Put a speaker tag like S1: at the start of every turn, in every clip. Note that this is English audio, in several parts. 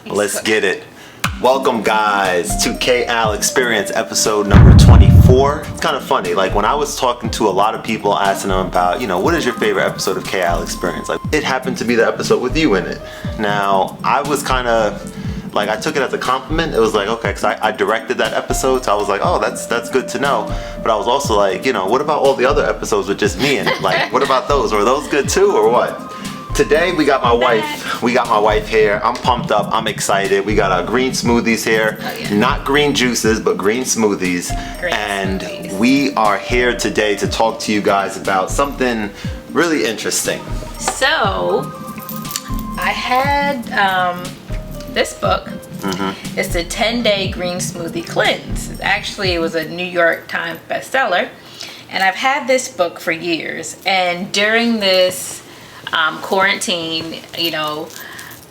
S1: Let's get it. Welcome guys to KAL Experience episode number 24. It's kind of funny, like when I was talking to a lot of people asking them about, what is your favorite episode of KAL Experience? Like it happened to be the episode with you in it. Now, I was kind of, like I took it as a compliment. It was like, okay, because I directed that episode, so I was like, oh, that's good to know. But I was also like, what about all the other episodes with just me in it? Like, what about those? Were those good too, or what? Today we got my wife. We got my wife here. I'm pumped up. I'm excited. We got our green smoothies here.
S2: Oh, yeah.
S1: Not green juices, but green smoothies. We are here today to talk to you guys about something really interesting.
S2: So, I had this book. Mm-hmm. It's the 10-Day Green Smoothie Cleanse. Actually, it was a New York Times bestseller. And I've had this book for years. And during this quarantine,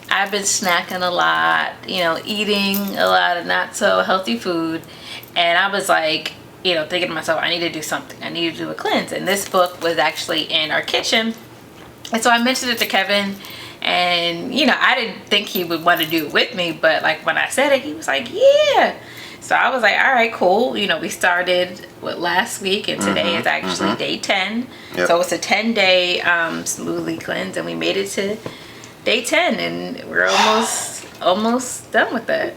S2: I've been snacking a lot, eating a lot of not so healthy food. And I was like, thinking to myself, I need to do something. I need to do a cleanse. And this book was actually in our kitchen. And so I mentioned it to Kevin. And, I didn't think he would want to do it with me. But like when I said it, he was like, yeah. So I was like, all right, cool. We started last week, and today is actually day 10. Yep. So it's a 10-day smoothie cleanse, and we made it to day 10, and we're almost done with that.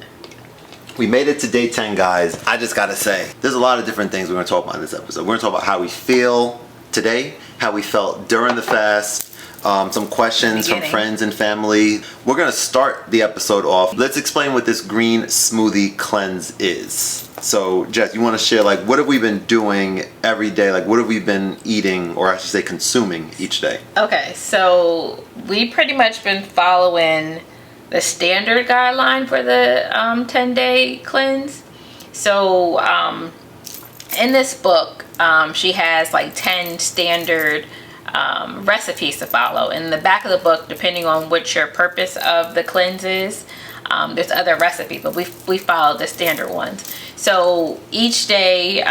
S1: We made it to day 10, guys. I just gotta say, there's a lot of different things we're gonna talk about in this episode. We're gonna talk about how we feel today, how we felt during the fast, some questions from friends and family. We're gonna start the episode off. Let's explain what this green smoothie cleanse is. So Jess, you want to share, like, what have we been doing every day? Like, what have we been eating, or I should say consuming each day?
S2: Okay, so we pretty much been following the standard guideline for the 10-day cleanse. So in this book, she has like 10 standard recipes to follow. In the back of the book, depending on what your purpose of the cleanse is, there's other recipes, but we followed the standard ones. So each day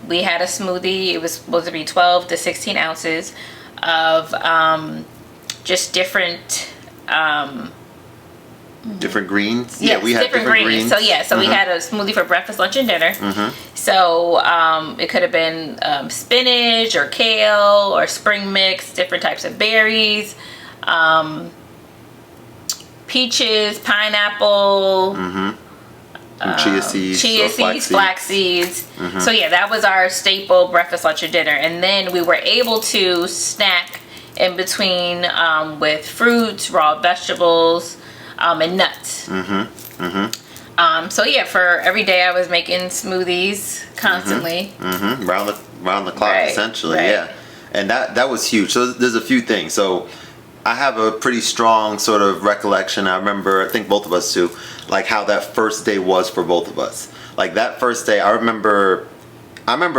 S2: we had a smoothie. It was supposed to be 12 to 16 ounces of just different
S1: different greens.
S2: Yes, we had different greens. So we had a smoothie for breakfast, lunch, and dinner. So it could have been spinach or kale or spring mix, different types of berries, peaches, pineapple,
S1: chia seeds,
S2: flax seeds. So that was our staple breakfast, lunch, and dinner. And then we were able to snack in between with fruits, raw vegetables, and nuts. So for every day I was making smoothies constantly.
S1: Round the clock, essentially. Right. Yeah. And that was huge. So there's a few things. So I have a pretty strong sort of recollection. I think both of us do, like how that first day was for both of us. Like that first day, I remember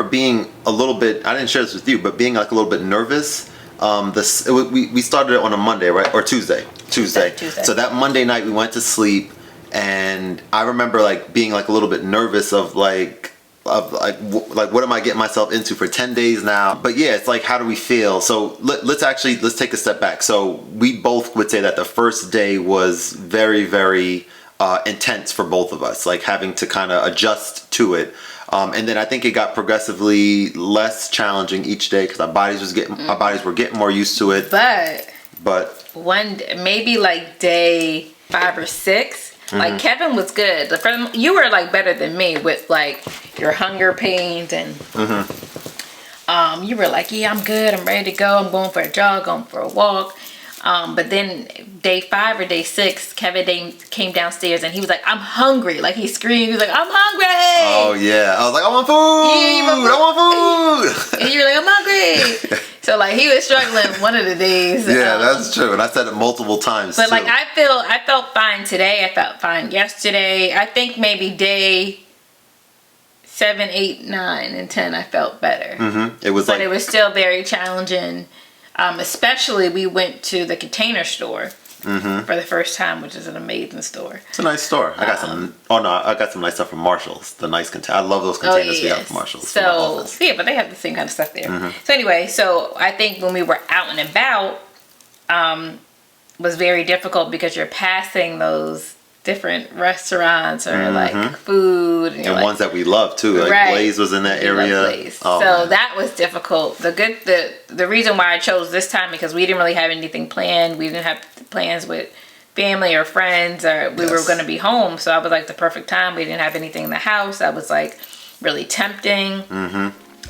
S1: being a little bit, I didn't share this with you, but being like a little bit nervous. We started it on a Monday, right? Or Tuesday. So that Monday night we went to sleep, and I remember like being like a little bit nervous of what am I getting myself into for 10 days now? But yeah, it's like, how do we feel? So let's take a step back. So we both would say that the first day was very, very intense for both of us, like having to kind of adjust to it. And then I think it got progressively less challenging each day because our bodies were getting more used to it. But
S2: maybe like day 5 or 6. Like Kevin was good. You were like better than me with like your hunger pains, and you were like, yeah, I'm good. I'm ready to go. I'm going for a jog, going for a walk. But then day 5 or day 6, Kevin came downstairs and he was like, I'm hungry. Like he screamed. He was like, I'm hungry.
S1: Oh yeah. I was like, I want food. I want food.
S2: And you were like, I'm hungry. So like he was struggling one of the days.
S1: Yeah, that's true. And I said it multiple times.
S2: But like I felt fine today. I felt fine yesterday. I think maybe day 7, 8, 9, and 10 I felt better. It was still very challenging. Especially we went to the Container Store for the first time, which is an amazing store.
S1: It's a nice store. I got some nice stuff from Marshall's. The nice container. I love those containers we got from Marshall's.
S2: So but they have the same kind of stuff there. So anyway, so I think when we were out and about, was very difficult because you're passing those different restaurants or like food
S1: and ones that we love too, like Blaze was in that area.
S2: So that was difficult. The reason why I chose this time, because we didn't really have anything planned. We didn't have plans with family or friends, or we were going to be home. So I was like, the perfect time. We didn't have anything in the house. That was like really tempting.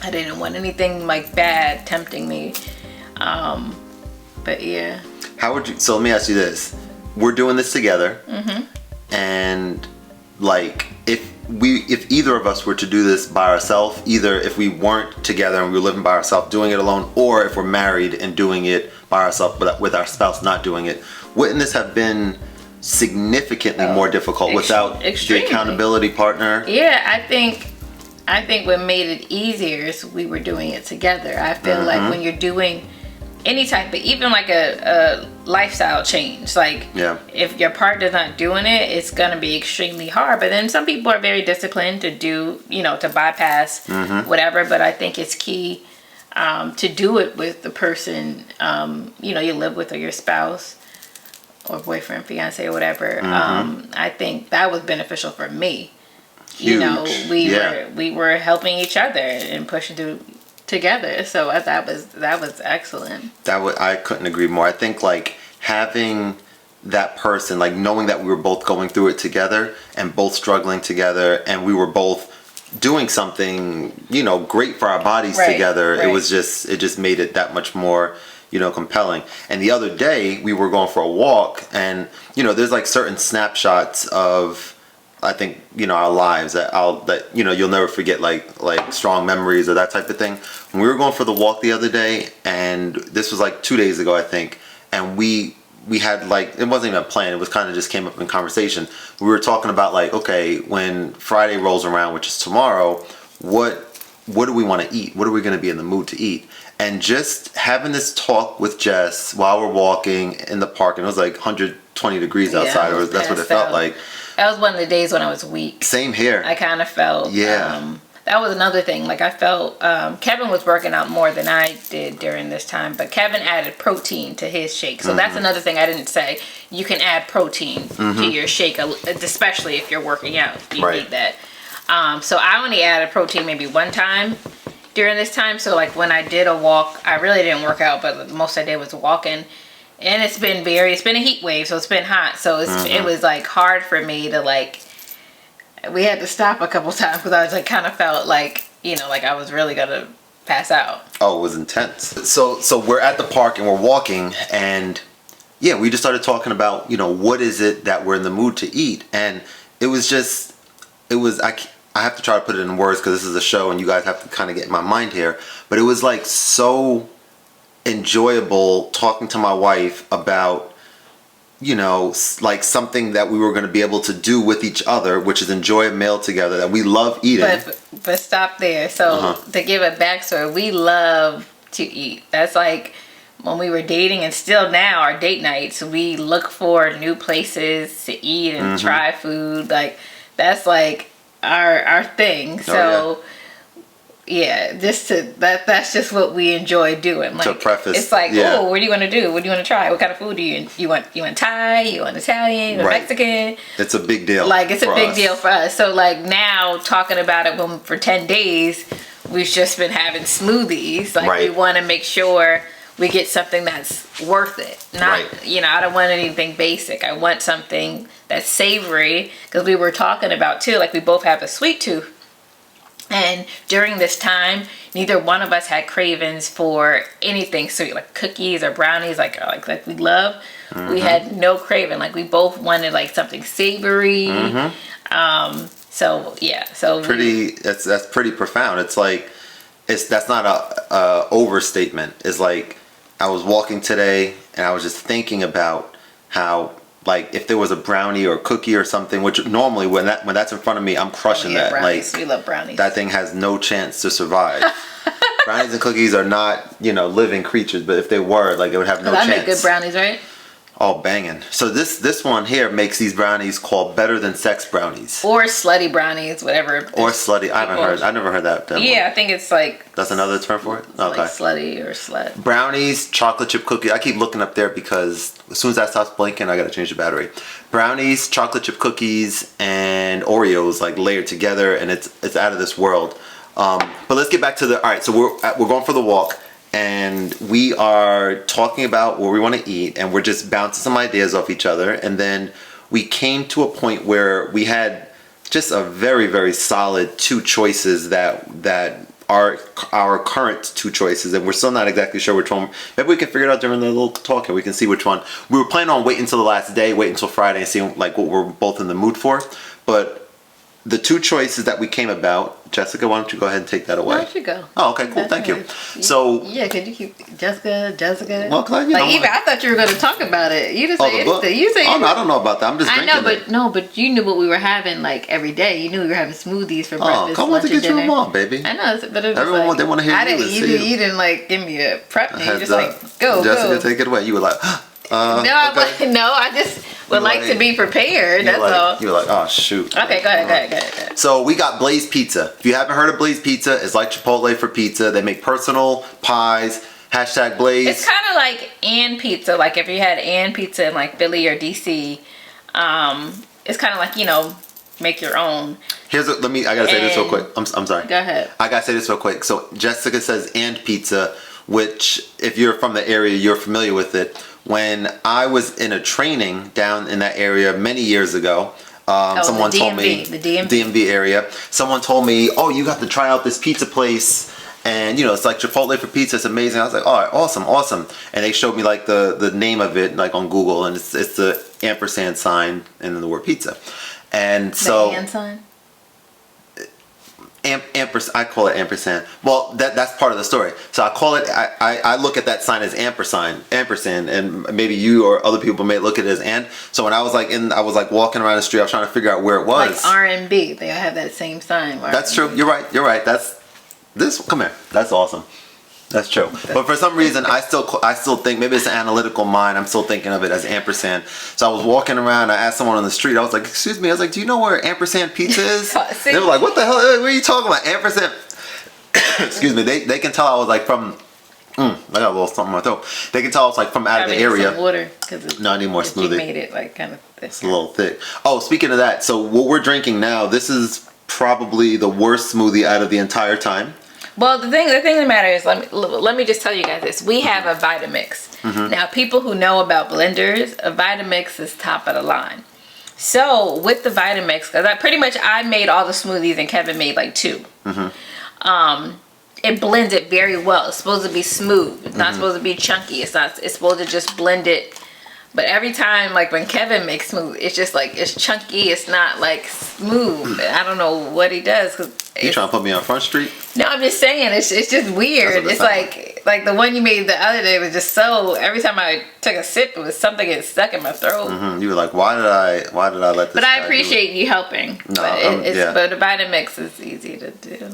S2: I didn't want anything like bad tempting me. But yeah.
S1: How would you? So let me ask you this: we're doing this together, and like if either of us were to do this by ourselves, either if we weren't together and we were living by ourselves doing it alone, or if we're married and doing it by ourselves but with our spouse not doing it, wouldn't this have been significantly more difficult without the accountability partner?
S2: Yeah, I think what made it easier is we were doing it together. I feel like when you're doing any type of, even like a lifestyle change, like if your partner's not doing it, it's gonna be extremely hard. But then some people are very disciplined to do, to bypass whatever. But I think it's key to do it with the person you live with, or your spouse or boyfriend, fiance, or whatever. I think that was beneficial for me.
S1: Huge.
S2: We were helping each other and pushing through together. So that was excellent.
S1: I couldn't agree more. I think like having that person, like knowing that we were both going through it together and both struggling together, and we were both doing something great for our bodies together. It just made it that much more compelling. And the other day we were going for a walk, and there's like certain snapshots of, I think, our lives that you'll never forget, like strong memories or that type of thing. When we were going for the walk the other day, and this was like 2 days ago, I think, and we had like, it wasn't even a plan, it was kind of just came up in conversation. We were talking about like, okay, when Friday rolls around, which is tomorrow, what do we want to eat? What are we going to be in the mood to eat? And just having this talk with Jess while we're walking in the park, and it was like 120 degrees outside, or that's what it felt like.
S2: That was one of the days when I was weak.
S1: Same here.
S2: I kind of felt, that was another thing. Like I felt, Kevin was working out more than I did during this time, but Kevin added protein to his shake. So that's another thing I didn't say. You can add protein to your shake, especially if you're working out. You need that. So I only added protein maybe one time during this time. So like when I did a walk, I really didn't work out, but the most I did was walking. And it's been a heat wave, so it's been hot. So it was like hard for me to like, we had to stop a couple times because I was like kind of felt like, like I was really gonna pass out. Oh, it was intense. So we're at the park and we're walking, and we just started talking about, what is it that we're in the mood to eat. And it was I have to try to put it in words because this is a show and you guys have to kind of get in my mind here. But it was like so enjoyable talking to my wife about like something that we were going to be able to do with each other, which is enjoy a meal together that we love eating. But stop there. So to give a backstory, we love to eat. That's like when we were dating, and still now our date nights, we look for new places to eat and try food. Like that's like our thing. So that's just what we enjoy doing. Like, to preface, it's like, oh, what do you want to do? What do you want to try? What kind of food do you want Thai? You want Italian? You want Mexican? It's a big deal. Like it's a big deal for us. So like now talking about it for 10 days, we've just been having smoothies. Like we want to make sure we get something that's worth it. Not I don't want anything basic. I want something that's savory, because we were talking about too, like we both have a sweet tooth. And during this time, neither one of us had cravings for anything sweet, like cookies or brownies, like we love. We had no craving. Like we both wanted like something savory. So that's pretty profound. It's like that's not a overstatement. It's like I was walking today and I was just thinking about how, like, if there was a brownie or a cookie or something, which normally when that's in front of me, I'm crushing that. Brownies. Like, we love brownies. That thing has no chance to survive. Brownies and cookies are not, living creatures, but if they were, like, it would have no chance. I make good brownies, right?
S1: Oh, banging. So this one here makes these brownies called Better Than Sex brownies.
S2: Or slutty brownies, whatever.
S1: Or slutty. I never heard that.
S2: Yeah, I think it's like.
S1: That's another term for it? Okay.
S2: Like slutty or slut.
S1: Brownies, chocolate chip cookies. I keep looking up there because as soon as that stops blinking, I gotta change the battery. Brownies, chocolate chip cookies, and Oreos like layered together, and it's out of this world. But let's get back to the. All right, so we're going for the walk. And we are talking about what we want to eat, and we're just bouncing some ideas off each other. And then we came to a point where we had just a very, very solid two choices that are our current two choices, and we're still not exactly sure which one. Maybe we can figure it out during the little talk, and we can see which one. We were planning on waiting until the last day, wait until Friday, and see like what we're both in the mood for. But the two choices that we came about, Jessica, why don't you go ahead and take that away?
S2: Why don't you go?
S1: Oh, okay, cool, thank you. So
S2: yeah, could you keep Jessica?
S1: Well,
S2: I thought you were going to talk about it. You just say anything. You say.
S1: Oh no, I don't know about that. I'm just.
S2: I know,
S1: drinking
S2: but no, but you knew what we were having like every day. You knew we were having smoothies for breakfast,
S1: come on
S2: lunch,
S1: to get
S2: and dinner.
S1: you along, baby.
S2: I know, but it was
S1: everyone
S2: like,
S1: they want to hear
S2: you didn't like give me a prep. You just like go.
S1: Jessica, take it away. You were like.
S2: I just would like to be prepared. That's all.
S1: You were like, oh shoot.
S2: Okay, go ahead.
S1: So we got Blaze Pizza. If you haven't heard of Blaze Pizza, it's like Chipotle for pizza. They make personal pies. #Blaze.
S2: It's kind of like Ann Pizza. Like if you had Ann Pizza in like Philly or DC, it's kind of like make your own.
S1: I gotta say this real quick. I'm sorry.
S2: Go ahead.
S1: I gotta say this real quick. So Jessica says And Pizza, which if you're from the area, you're familiar with it. When I was in a training down in that area many years ago, someone told me
S2: the DMV.
S1: DMV area. Someone told me, "Oh, you got to try out this pizza place, and it's like Chipotle for pizza. It's amazing." I was like, "All right, awesome." And they showed me like the name of it like on Google, and it's the ampersand sign and then the word pizza, and so
S2: the and sign.
S1: I call it ampersand. Well, that's part of the story. So I call it. I look at that sign as ampersand, and maybe you or other people may look at it as and. So when I was like walking around the street, I was trying to figure out where it was.
S2: Like R&B, they have that same sign.
S1: That's true. You're right. That's this. Come here. That's awesome. That's true. But for some reason, I still think maybe it's an analytical mind. I'm still thinking of it as ampersand. So I was walking around. I asked someone on the street. I was like, "Excuse me." I was like, "Do you know where ampersand pizza is?" They were like, "What the hell? What are you talking about? Ampersand?" Excuse me. They can tell I was like from. I got a little something in my throat. They can tell I was like from out of the area.
S2: Some water,
S1: no, I need more smoothie.
S2: You made it like kind of thick.
S1: It's a little thick. Oh, speaking of that, so what we're drinking now, this is probably the worst smoothie out of the entire time.
S2: Well, the thing that matters, let me just tell you guys this. We have a Vitamix. Now, people who know about blenders, a Vitamix is top of the line. So, with the Vitamix, because I made all the smoothies and Kevin made like 2. It blends it very well. It's supposed to be smooth. It's not supposed to be chunky. It's supposed to just blend it. But every time, like when Kevin makes smooth, it's just like, it's chunky. It's not like smooth. I don't know what he does.
S1: You trying to put me on Front Street?
S2: No, I'm just saying, it's just weird. It's like the one you made the other day was just so, every time I took a sip, it was something getting stuck in my throat.
S1: You were like, why did I let this
S2: But I appreciate you helping.
S1: No,
S2: but the Vitamix is easy to do.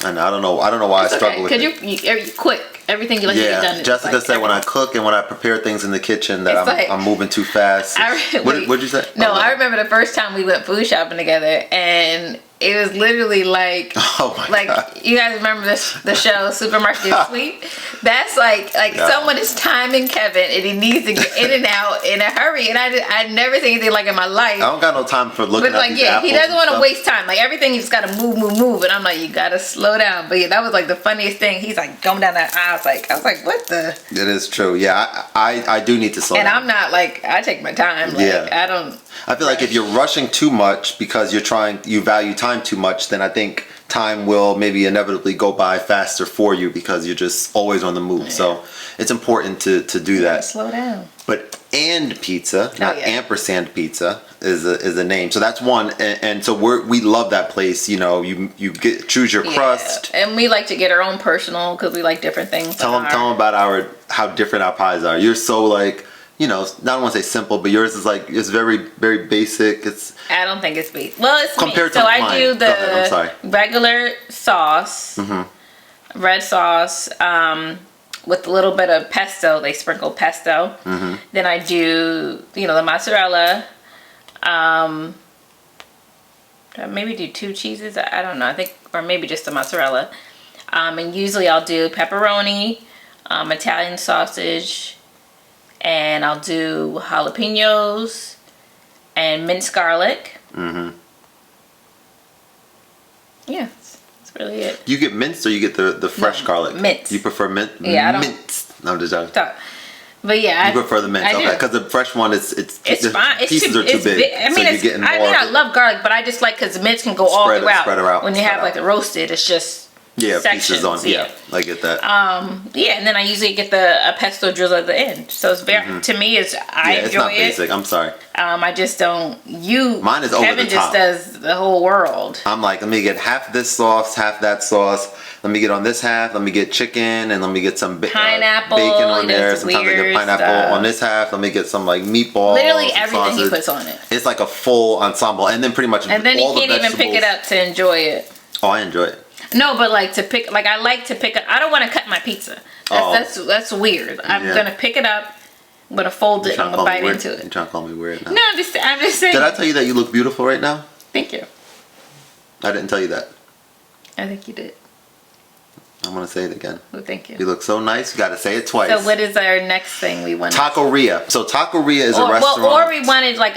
S1: And I don't know why I struggle with it.
S2: Could you quick everything you like to get done?
S1: Jessica said when I cook and when I prepare things in the kitchen that I'm moving too fast. What'd you say?
S2: No, I remember the first time we went food shopping together, and it was literally like, God. You guys remember the show Supermarket Sweep? That's like someone is timing Kevin, and he needs to get in and out in a hurry. And I never seen anything like it in my life.
S1: I don't got no time for looking at these apples.
S2: He doesn't want to waste time. Like everything, you just got to move. And I'm like, you got to slow down. But yeah, that was like the funniest thing. He's like going down that aisle. I was like, what the?
S1: It is true. Yeah, I do need to slow down.
S2: And I'm not like, I take my time. Like, I don't.
S1: I feel like if you're rushing too much because you value time too much, then I think time will maybe inevitably go by faster for you because you're just always on the move. Yeah. So it's important to do that.
S2: Slow down.
S1: But and pizza, not ampersand pizza, is a name. So that's one, and so we love that place. You choose your crust,
S2: and we like to get our own personal because we like different things.
S1: Tell them about how different our pies are. You're so like. I don't want to say simple, but yours is like, it's very, very basic.
S2: I don't think it's basic. Well, it's
S1: compared
S2: to
S1: mine.
S2: I do the regular sauce, red sauce. with a little bit of pesto. They sprinkle pesto. Then I do, the mozzarella. Maybe do 2 cheeses. I don't know. I think, or maybe just the mozzarella. And usually I'll do pepperoni, Italian sausage, and I'll do jalapenos and minced garlic. Yeah, that's really it.
S1: You get minced or you get the fresh garlic?
S2: Minced.
S1: You prefer mint?
S2: Yeah, I don't.
S1: Minced. No, I'm just joking.
S2: But yeah,
S1: you prefer the mince, okay? Because the fresh one, it's
S2: fine.
S1: Pieces are too big.
S2: I mean, I love garlic, but I just like because the mince can go all throughout.
S1: Spread her out.
S2: When you have like the roasted, it's just sections.
S1: Pieces on. Yeah, I get that.
S2: Yeah, and then I usually get a pesto drizzle at the end. So it's very to me, I enjoy it.
S1: It's not basic. I'm sorry.
S2: I just don't. Mine is
S1: Kevin
S2: over the top. Just does the whole world.
S1: I'm like, let me get half this sauce, half that sauce. Let me get on this half. Let me get chicken, and let me get some
S2: pineapple,
S1: bacon on there. Sometimes I get pineapple on this half. Let me get some like meatballs.
S2: Literally everything sausage. He puts on it.
S1: It's like a full ensemble, and then pretty much.
S2: And then
S1: all
S2: you can't even pick it up to enjoy it.
S1: Oh, I enjoy it.
S2: No, but like to pick, like I like to pick up. I don't want to cut my pizza. That's weird. I'm gonna pick it up. I'm gonna fold it. I'm gonna bite into it.
S1: You're trying to call me weird now.
S2: No, I'm just saying.
S1: Did I tell you that you look beautiful right now?
S2: Thank you.
S1: I didn't tell you that.
S2: I think you did.
S1: I'm gonna say it again.
S2: Well, thank you.
S1: You look so nice. You got to say it twice.
S2: So what is our next thing we want?
S1: Taqueria. So Taqueria is a restaurant.
S2: Or we wanted like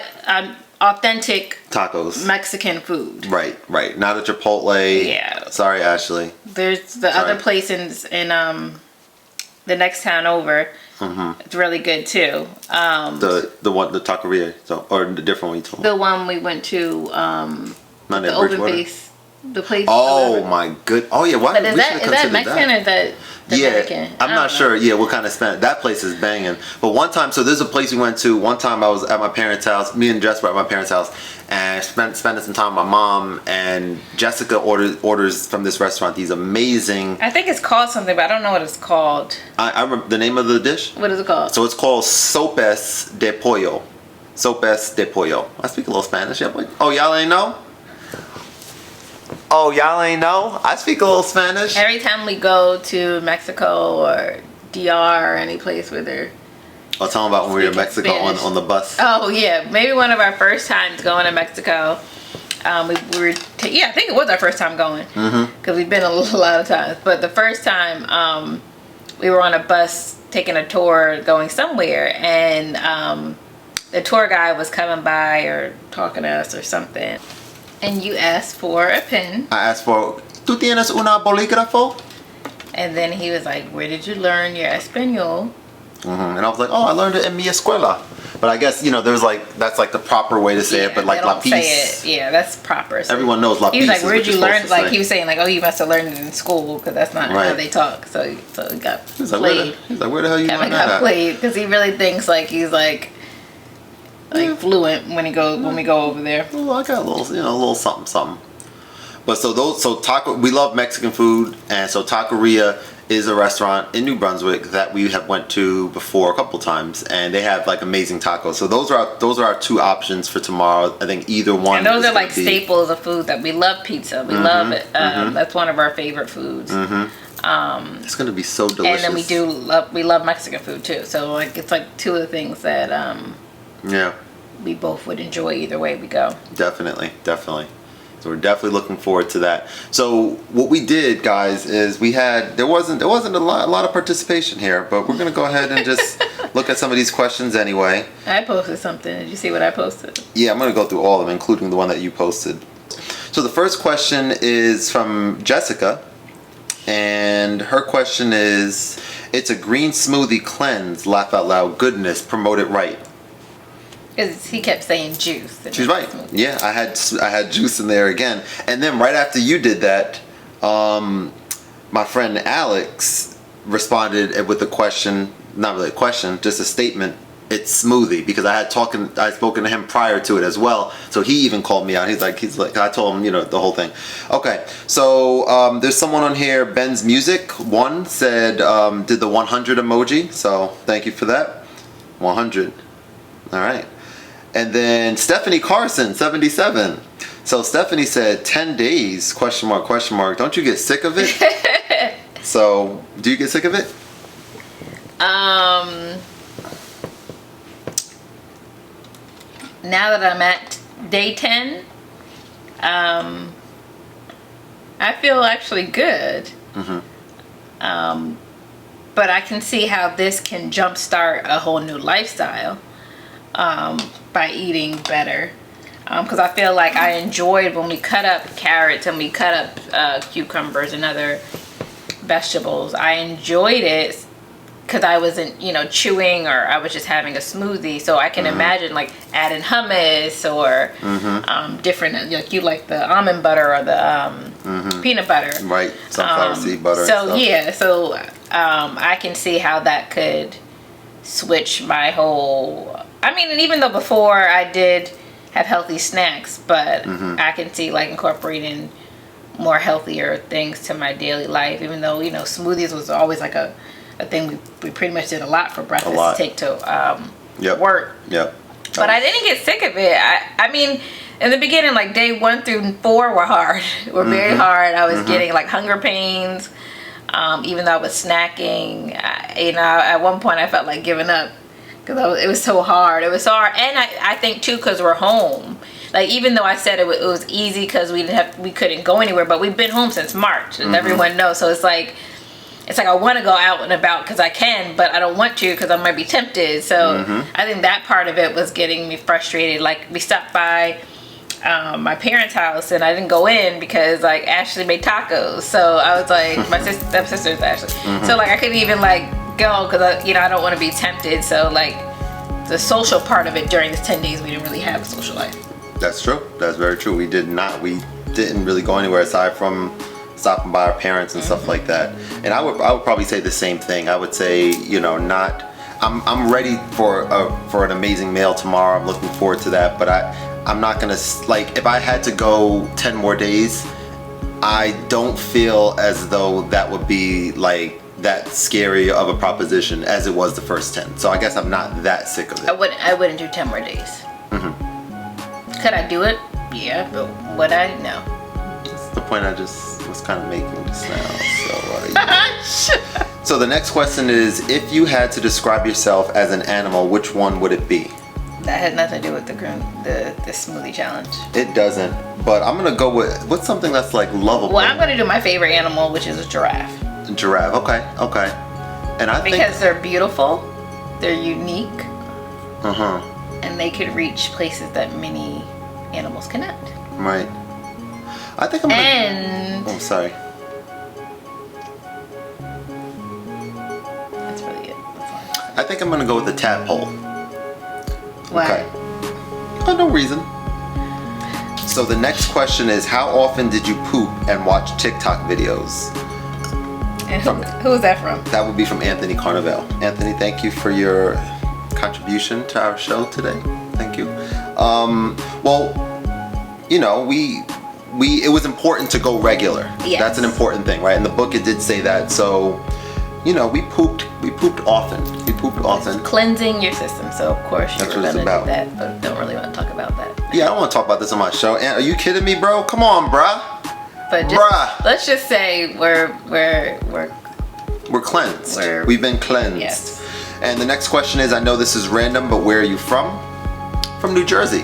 S2: authentic
S1: tacos,
S2: Mexican food.
S1: Right. Not a Chipotle.
S2: Yeah.
S1: Sorry, Ashley.
S2: There's the other place in the next town over. It's really good too.
S1: The Taqueria, or the different one you told me.
S2: The one we went to. The open base. The place.
S1: Oh my good. Oh yeah. Why?
S2: But is that Mexican or that Dominican?
S1: I'm not sure. Yeah, what kind of Spanish? That place is banging. But one time, so there's a place we went to. One time I was at my parents' house. Me and Jess were at my parents' house, and spending some time with my mom. And Jessica orders from this restaurant these amazing.
S2: I think it's called something, but I don't know what it's called.
S1: I remember the name of the dish.
S2: What is it called?
S1: So it's called sopes de pollo. Sopes de pollo. I speak a little Spanish. Yeah, boy. Oh, y'all ain't know? Oh, y'all ain't know? I speak a little Spanish.
S2: Every time we go to Mexico or DR or any place where they're...
S1: I'll tell them about when we were in Mexico on the bus.
S2: Oh, yeah. Maybe one of our first times going to Mexico. I think it was our first time going. Because we've been a lot of times. But the first time, we were on a bus taking a tour going somewhere. And the tour guide was coming by or talking to us or something. And you asked for a pen.
S1: I asked for, ¿Tú tienes una bolígrafo?
S2: And then he was like, where did you learn your Espanol?
S1: And I was like, I learned it in mi escuela. But I guess, there's that's like the proper way to say it, but like la piece.
S2: Yeah, that's proper. So
S1: everyone knows la piece.
S2: He was like, where'd you learn? Like, he was saying, like, you must have learned it in school, because that's not how they talk. So he got played.
S1: He's like, where the hell you learned that?
S2: Kevin got played, because he really thinks like he's like fluent when we go over there.
S1: Well, I got a little something. But we love Mexican food, and so Taqueria is a restaurant in New Brunswick that we have went to before a couple times, and they have like amazing tacos. So those are our 2 options for tomorrow. I think either one.
S2: And those are like staples of food that we love. Pizza, we love it. That's one of our favorite foods.
S1: It's gonna be so delicious.
S2: And then we love Mexican food too. So like it's like 2 of the things that we both would enjoy either way we go. Definitely.
S1: So we're definitely looking forward to that. So what we did, guys, is there wasn't a lot of participation here, but we're gonna go ahead and just look at some of these questions anyway.
S2: I posted something. Did you see what I posted?
S1: Yeah, I'm gonna go through all of them, including the one that you posted. So the first question is from Jessica, and her question is, it's a green smoothie cleanse, laugh out loud, goodness, promote it right.
S2: Because he kept saying juice.
S1: She's right. Yeah, I had juice in there again. And then right after you did that, my friend Alex responded with a question, not really a question, just a statement. It's smoothie, because I had spoken to him prior to it as well. So he even called me out. He's like, I told him, the whole thing. Okay, so there's someone on here, Ben's Music 1 said, did the 100 emoji. So thank you for that. 100. All right. And then Stephanie Carson, 77. So Stephanie said 10 days, question mark. Don't you get sick of it? So, do you get sick of it?
S2: Now that I'm at day 10, I feel actually good. But I can see how this can jumpstart a whole new lifestyle by eating better. Because I feel like I enjoyed when we cut up carrots and we cut up cucumbers and other vegetables. I enjoyed it because I wasn't, chewing, or I was just having a smoothie. So I can imagine like adding hummus or different, like you like the almond butter or the peanut butter.
S1: Right, sunflower seed butter.
S2: So I can see how that could switch my whole. I mean, and even though before I did have healthy snacks, but I can see like incorporating more healthier things to my daily life. Even though smoothies was always like a thing we pretty much did a lot for breakfast to take to work.
S1: Yep.
S2: But I didn't get sick of it. I mean, in the beginning, like day 1 through 4 were hard. Were very hard. I was getting like hunger pains, even though I was snacking. At one point I felt like giving up because it was so hard. It was so hard, and I think too because we're home. Like even though I said it was easy because we couldn't go anywhere, but we've been home since March, and everyone knows. So it's like I want to go out and about because I can, but I don't want to because I might be tempted. So I think that part of it was getting me frustrated. Like we stopped by my parents' house and I didn't go in because like Ashley made tacos. So I was like, my sister's Ashley. So like I couldn't even like go because I don't want to be tempted. So like the social part of it during this 10 days, we didn't really have a social life. That's true.
S1: That's very true. We did not. We didn't really go anywhere aside from stopping by our parents and stuff like that. And I would probably say the same thing. I would say, I'm ready for an amazing meal tomorrow. I'm looking forward to that. But I'm not gonna like if I had to go 10 more days, I don't feel as though that would be like that scary of a proposition as it was the first 10. So I guess I'm not that sick of it.
S2: I wouldn't do 10 more days. Could I do it? Yeah, but would I? No.
S1: That's the point I just was kind of making just now. So, so the next question is, if you had to describe yourself as an animal, which one would it be?
S2: That had nothing to do with the smoothie challenge.
S1: It doesn't, but I'm gonna go with something that's like lovable.
S2: Well, I'm gonna do my favorite animal, which is a giraffe.
S1: Giraffe, okay. And I think
S2: because they're beautiful, they're unique, and they could reach places that many animals cannot.
S1: Right. I think I'm gonna.
S2: And
S1: oh, sorry.
S2: That's really it. That's all.
S1: I think I'm gonna go with the tadpole.
S2: Why?
S1: Okay. No reason. So the next question is, how often did you poop and watch TikTok videos?
S2: And who is that from?
S1: That would be from Anthony Carnival. Anthony, thank you for your contribution to our show today. Thank you. Well, it was important to go regular.
S2: Yes.
S1: That's an important thing, right? In the book, it did say that. So, we pooped often. We pooped often.
S2: It's cleansing your system. So of course you're
S1: That's what it's
S2: gonna
S1: about.
S2: do that, but don't really want to talk about that.
S1: Yeah, I don't want to talk about this on my show. Are you kidding me, bro? Come on, bruh.
S2: But let's just say we're
S1: cleansed. We've been cleansed.
S2: Yes.
S1: And the next question is, I know this is random, but where are you from? From New Jersey.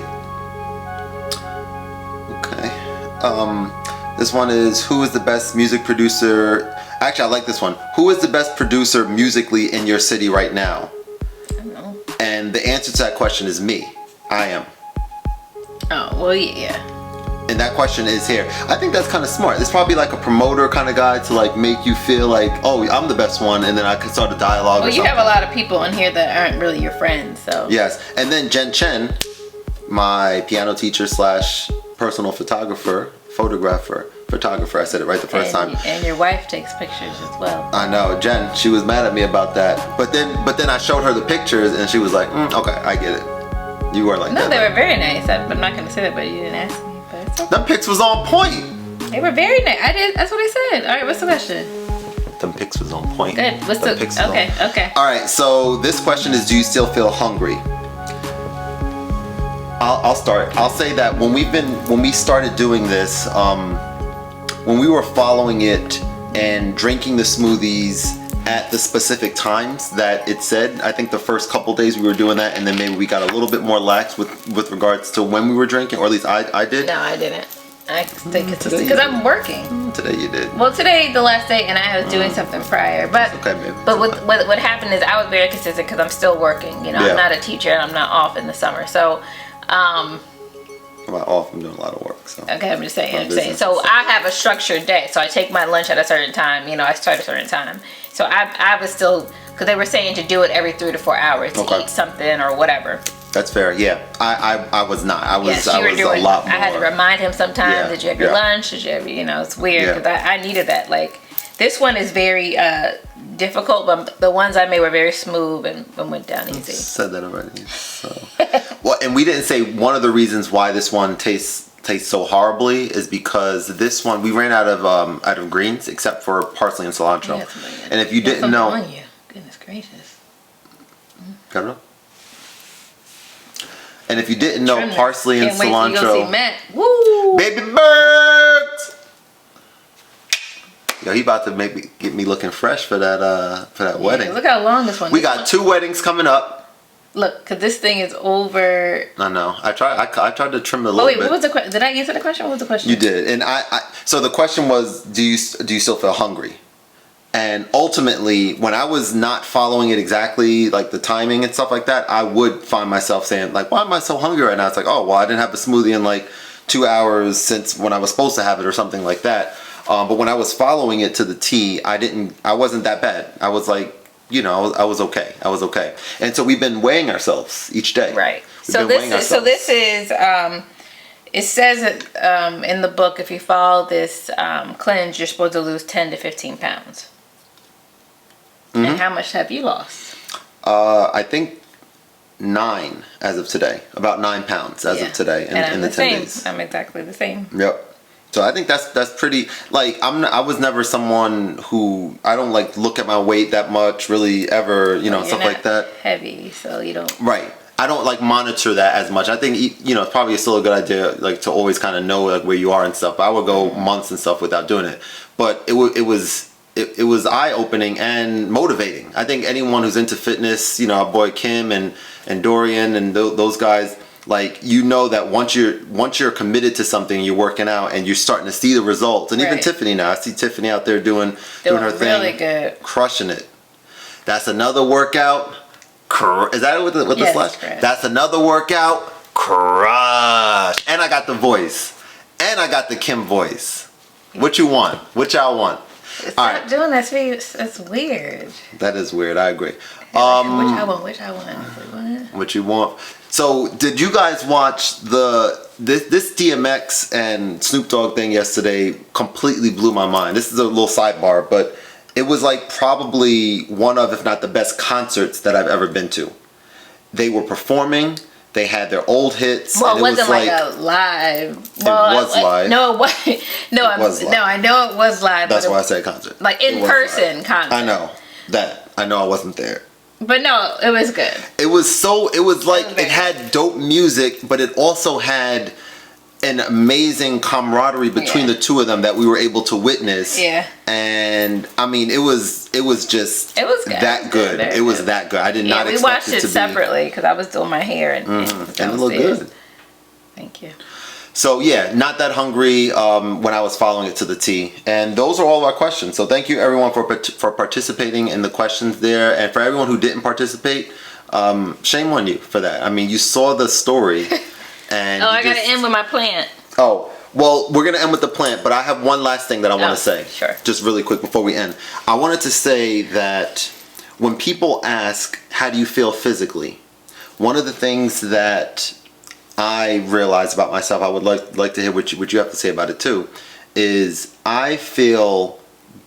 S1: Okay. This one is, who is the best music producer? Actually, I like this one. Who is the best producer musically in your city right now?
S2: I don't know.
S1: And the answer to that question is me. I am.
S2: Oh, well, yeah.
S1: And that question is here. I think that's kind of smart. It's probably like a promoter kind of guy to like make you feel like, oh, I'm the best one, and then I can start a dialogue.
S2: Well, you have a lot of people in here that aren't really your friends, so.
S1: Yes, and then Jen Chen, my piano teacher / personal photographer. I said it right the first time.
S2: And your wife takes pictures as well.
S1: I know, Jen. She was mad at me about that, but then I showed her the pictures, and she was like, okay, I get it. You were like that.
S2: No, they were very nice. I'm not gonna say that, but you didn't ask me.
S1: Them pics was on point.
S2: They were very nice. I did. That's what I said. All right. What's the question?
S1: Them pics was on point.
S2: Good. What's the? Okay.
S1: All right. So this question is: do you still feel hungry? I'll start. I'll say that when we started doing this, when we were following it and drinking the smoothies at the specific times that it said. I think the first couple days we were doing that, and then maybe we got a little bit more lax with regards to when we were drinking, or at least I did.
S2: No, I didn't. I stay consistent because I'm working.
S1: Today you did.
S2: Well, today the last day, and I was doing something prior. But
S1: okay, maybe.
S2: But what happened is I was very consistent because I'm still working. You know, I'm not a teacher and I'm not off in the summer. So,
S1: I'm not off. I'm doing a lot of work. So.
S2: Okay, I'm just saying. So I have a structured day. So I take my lunch at a certain time. You know, I start at a certain time. So I was still, because they were saying to do it every 3 to 4 hours to eat something or whatever.
S1: That's fair. Yeah, I was not. I was a lot more.
S2: I had to remind him sometimes. Did you have your lunch? Did you have, you know, it's weird because I needed that. Like, this one is very difficult, but the ones I made were very smooth and went down easy.
S1: Said that already. So. Well, and we didn't say one of the reasons why this one tastes so horribly is because this one we ran out of greens except for parsley and cilantro. And if you didn't know,
S2: on you. Goodness gracious.
S1: Got it up? And if you didn't know, parsley and cilantro.
S2: Can't wait to go see Matt. Woo!
S1: Baby birds! Yo, he about to get me looking fresh for that wedding.
S2: Look how long this one is.
S1: We got 2 weddings coming up.
S2: Look, cause this thing is over.
S1: I know. I tried to trim it a little bit.
S2: What was the question? Did I answer the question? What was the question?
S1: You did, and so the question was, do you still feel hungry? And ultimately, when I was not following it exactly, like the timing and stuff like that, I would find myself saying, like, why am I so hungry right now? It's like, oh, well, I didn't have a smoothie in like 2 hours since when I was supposed to have it or something like that. But when I was following it to the T, I wasn't that bad. I was like, you know, I was okay. And so we've been weighing ourselves each day.
S2: Right. So this is, it says in the book, if you follow this cleanse, you're supposed to lose 10 to 15 pounds. Mm-hmm. And how much have you lost?
S1: I think 9 as of today. About 9 pounds as of today in the 10 days.
S2: I'm exactly the same.
S1: Yep. So I think that's pretty. Like I was never someone who I don't like look at my weight that much really ever. You know, stuff like that.
S2: Heavy, so you don't.
S1: Right. I don't like monitor that as much. I think you know it's probably still a good idea like to always kind of know like where you are and stuff. I would go months and stuff without doing it, but it was eye-opening and motivating. I think anyone who's into fitness, you know, our boy Kim and Dorian and those guys, like, you know that once you're committed to something, you're working out and you're starting to see the results. And even Tiffany now, I see Tiffany out there doing her thing,
S2: really good,
S1: crushing it. That's another workout. Is that with the slash? Correct. That's another workout. Crush. And I got the voice. And I got the Kim voice. What you want? What y'all want?
S2: Stop doing that. That's weird.
S1: That is weird. I agree.
S2: Which I want.
S1: What you want? So, did you guys watch this DMX and Snoop Dogg thing yesterday? Completely blew my mind. This is a little sidebar, but it was like probably one of, if not the best concerts that I've ever been to. They were performing. They had their old hits.
S2: Well, it wasn't like a live. Well,
S1: it was live.
S2: No, it wasn't. No, I know it was live.
S1: That's why I said concert.
S2: Like in person concert.
S1: I know that. I know I wasn't there.
S2: But no, it was good.
S1: It was like it had dope music, but it also had an amazing camaraderie between the two of them that we were able to witness. Yeah. And I mean, it was just
S2: good.
S1: That good. It was that good. I did not expect it to be. We watched it
S2: separately because I was doing my hair and
S1: it looked good.
S2: Thank you.
S1: So yeah, not that hungry when I was following it to the T. And those are all of our questions. So thank you everyone for participating in the questions there. And for everyone who didn't participate, shame on you for that. I mean, you saw the story. And
S2: I got to end with my plant.
S1: Oh, well, we're going to end with the plant, but I have one last thing that I want to say.
S2: Sure.
S1: Just really quick before we end. I wanted to say that when people ask, how do you feel physically? One of the things that I realize about myself, I would like to hear what you have to say about it too, is I feel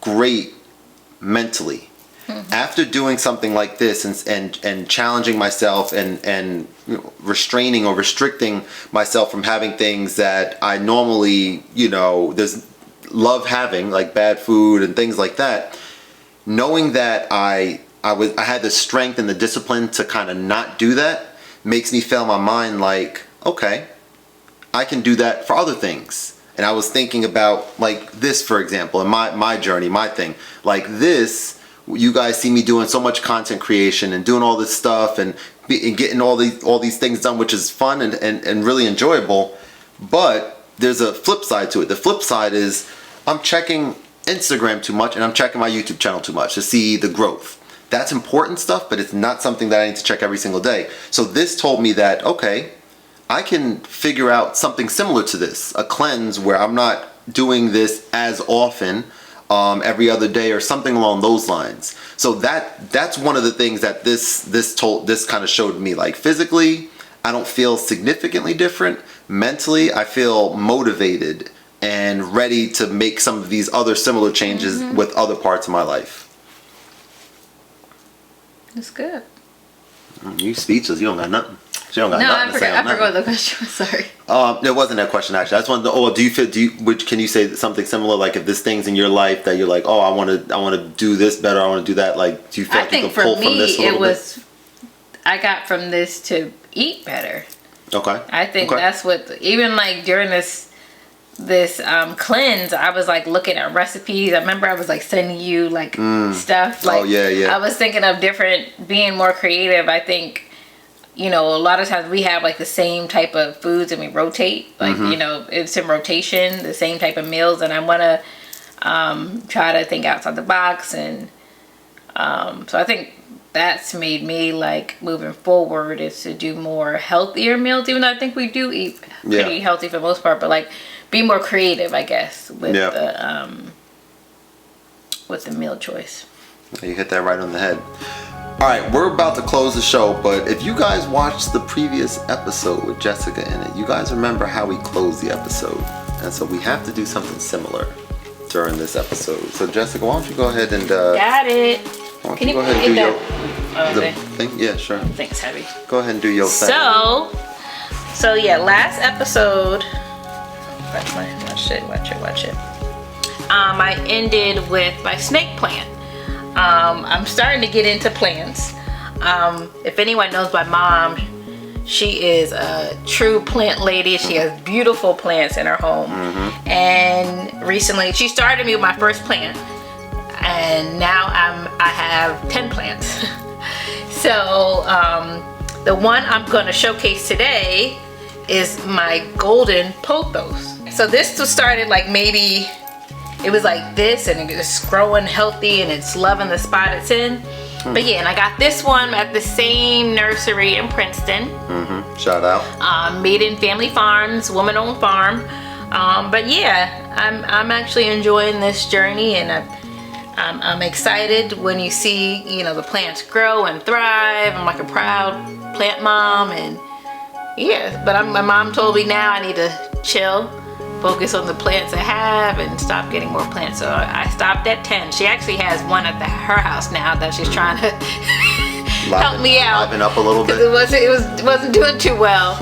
S1: great mentally. Mm-hmm. After doing something like this and challenging myself and you know, restraining or restricting myself from having things that I normally, you know, love having, like bad food and things like that, knowing that I had the strength and the discipline to kind of not do that makes me feel in my mind like, okay, I can do that for other things. And I was thinking about like this, for example, in my journey, my thing, like this you guys see me doing so much content creation and doing all this stuff and getting all these things done, which is fun and really enjoyable. But there's a flip side to it. The flip side is I'm checking Instagram too much and I'm checking my YouTube channel too much to see the growth. That's important stuff, but it's not something that I need to check every single day. So this told me that, okay, I can figure out something similar to this, a cleanse where I'm not doing this as often, every other day or something along those lines. So that's one of the things that this kind of showed me. Like physically, I don't feel significantly different. Mentally, I feel motivated and ready to make some of these other similar changes with other parts of my life.
S2: That's good.
S1: You speechless. You don't got nothing. She don't got nothing to say on
S2: I forgot the question. I'm sorry.
S1: There wasn't that question actually. I just wanted to. Can you say something similar? Like if there's things in your life that you're like, oh, I want to do this better. I want to do that. Like, do you feel like you can pull from this a little bit?
S2: I got from this to eat better.
S1: Okay.
S2: I think that's what, even like during this cleanse, I was like looking at recipes. I remember I was like sending you like stuff. Like, I was thinking of being more creative. I think, a lot of times we have like the same type of foods and we rotate. Like, it's in rotation, the same type of meals. And I want to try to think outside the box. And so I think that's made me like moving forward is to do more healthier meals, even though I think we do eat pretty healthy for the most part, but like be more creative, I guess, with the meal choice.
S1: You hit that right on the head. All right, we're about to close the show, but if you guys watched the previous episode with Jessica in it, you guys remember how we closed the episode. And so we have to do something similar during this episode. So Jessica, why don't you go ahead and
S2: got it.
S1: Can you go ahead and do your thing? Yeah, sure.
S2: Thanks, Heavy.
S1: Go ahead and do your thing.
S2: So yeah, last episode. Watch it. I ended with my snake plant. I'm starting to get into plants. If anyone knows my mom, she is a true plant lady. She has beautiful plants in her home. And recently, she started me with my first plant. And now I have 10 plants. So the one I'm going to showcase today is my golden pothos. So this was started like maybe it was like this, and it's growing healthy and it's loving the spot it's in. But yeah, and I got this one at the same nursery in Princeton.
S1: Shout out.
S2: Made in Family Farms, woman-owned farm. But yeah, I'm actually enjoying this journey, and I'm excited when you see, the plants grow and thrive. I'm like a proud plant mom, and yeah, but my mom told me now I need to chill, focus on the plants I have, and stop getting more plants. So I stopped at 10. She actually has one at her house now that she's trying to help me out.
S1: Liven up a little bit.
S2: It wasn't doing too well.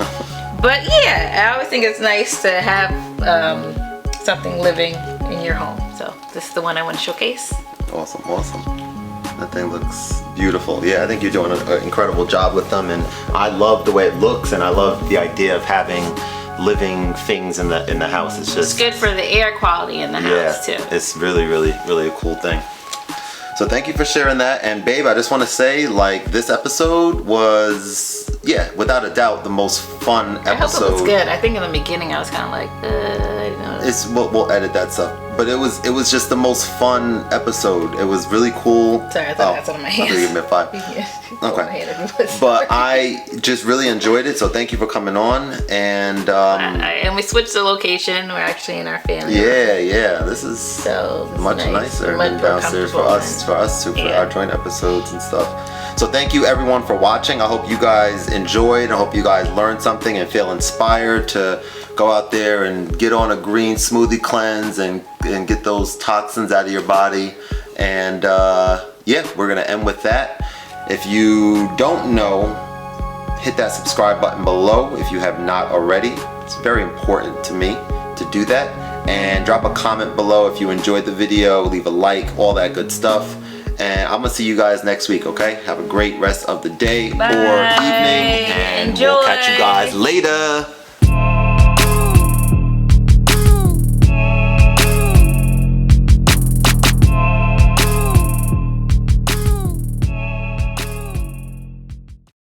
S2: But yeah, I always think it's nice to have something living in your home. So this is the one I want to showcase.
S1: Awesome. That thing looks beautiful. Yeah, I think you're doing an incredible job with them, and I love the way it looks, and I love the idea of having living things in the house. It's
S2: good for the air quality in the house too.
S1: It's really a cool thing. So thank you for sharing that. And babe, I just want to say, like, this episode was, without a doubt, the most fun episode.
S2: I hope it was good. I think in the beginning I was kind of like,
S1: we'll edit that stuff. But it was just the most fun episode. It was really cool.
S2: Sorry, I thought that's one of my hands.
S1: I give me a 5. Okay. But I just really enjoyed it. So thank you for coming on. And
S2: and we switched the location. We're actually in our family.
S1: Yeah. This is much nicer than downstairs for us for our joint episodes and stuff. So thank you everyone for watching. I hope you guys enjoyed. I hope you guys learned something and feel inspired to go out there and get on a green smoothie cleanse and get those toxins out of your body. And we're gonna end with that. If you don't know, hit that subscribe button below if you have not already. It's very important to me to do that. And drop a comment below if you enjoyed the video, leave a like, all that good stuff. And I'm gonna see you guys next week, okay? Have a great rest of the day or evening, and we'll catch you guys later.